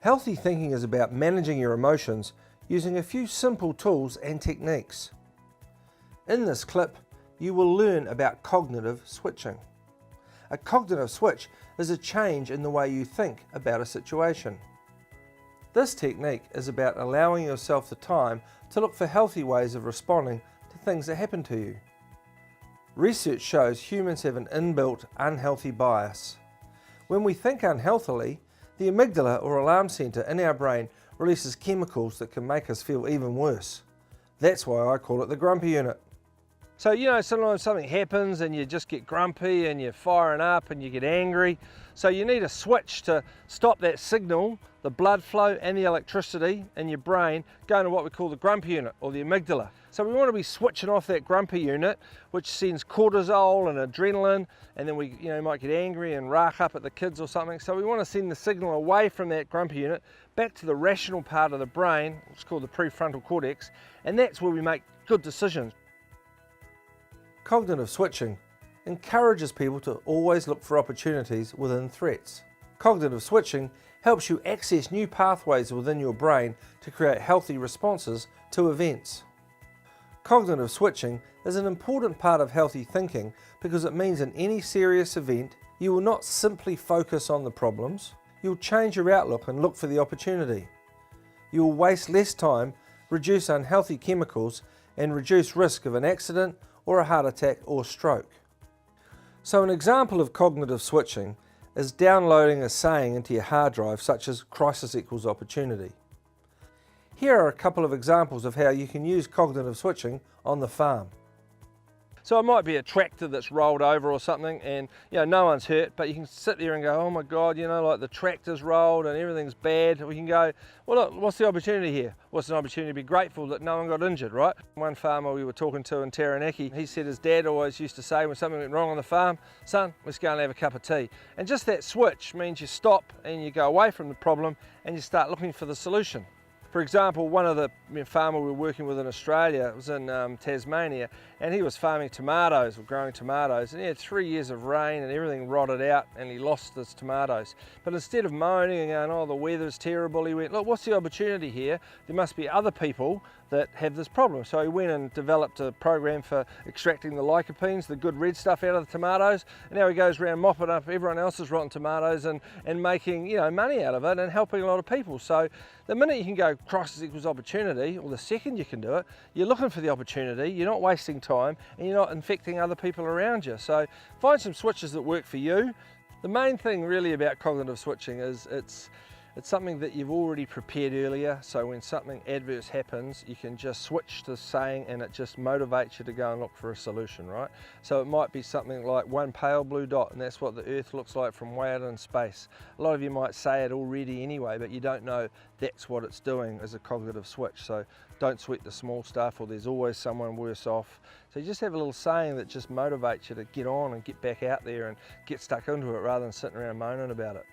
Healthy thinking is about managing your emotions using a few simple tools and techniques. In this clip, you will learn about cognitive switching. A cognitive switch is a change in the way you think about a situation. This technique is about allowing yourself the time to look for healthy ways of responding to things that happen to you. Research shows humans have an inbuilt unhealthy bias. When we think unhealthily, the amygdala or alarm centre in our brain releases chemicals that can make us feel even worse. That's why I call it the grumpy unit. So sometimes something happens and you just get grumpy and you're firing up and you get angry. So you need a switch to stop that signal, the blood flow and the electricity in your brain going to what we call the grumpy unit or the amygdala. So we want to be switching off that grumpy unit, which sends cortisol and adrenaline, and then we might get angry and rack up at the kids or something. So we want to send the signal away from that grumpy unit back to the rational part of the brain, which is called the prefrontal cortex, and that's where we make good decisions. Cognitive switching encourages people to always look for opportunities within threats. Cognitive switching helps you access new pathways within your brain to create healthy responses to events. Cognitive switching is an important part of healthy thinking because it means in any serious event, you will not simply focus on the problems, you'll change your outlook and look for the opportunity. You will waste less time, reduce unhealthy chemicals, and reduce risk of an accident or a heart attack or stroke. So an example of cognitive switching is downloading a saying into your hard drive such as crisis equals opportunity. Here are a couple of examples of how you can use cognitive switching on the farm. So it might be a tractor that's rolled over or something and no one's hurt, but you can sit there and go, oh my God, like the tractor's rolled and everything's bad. We can go, well look, what's the opportunity here? What's an opportunity to be grateful that no one got injured, right? One farmer we were talking to in Taranaki, he said his dad always used to say when something went wrong on the farm, son, let's go and have a cup of tea. And just that switch means you stop and you go away from the problem and you start looking for the solution. For example, one of the farmer we were working with in Australia was in Tasmania, and he was farming tomatoes, or growing tomatoes, and he had 3 years of rain and everything rotted out and he lost his tomatoes. But instead of moaning and going, oh, the weather's terrible, he went, look, what's the opportunity here? There must be other people that have this problem. So he went and developed a program for extracting the lycopenes, the good red stuff out of the tomatoes, and now he goes around mopping up everyone else's rotten tomatoes and making money out of it and helping a lot of people. So the minute you can go crisis equals opportunity, or the second you can do it, you're looking for the opportunity, you're not wasting time, and you're not infecting other people around you. So find some switches that work for you. The main thing really about cognitive switching is it's something that you've already prepared earlier, so when something adverse happens, you can just switch to saying and it just motivates you to go and look for a solution, right? So it might be something like one pale blue dot, and that's what the Earth looks like from way out in space. A lot of you might say it already anyway, but you don't know that's what it's doing as a cognitive switch. So don't sweat the small stuff, or there's always someone worse off. So you just have a little saying that just motivates you to get on and get back out there and get stuck into it rather than sitting around moaning about it.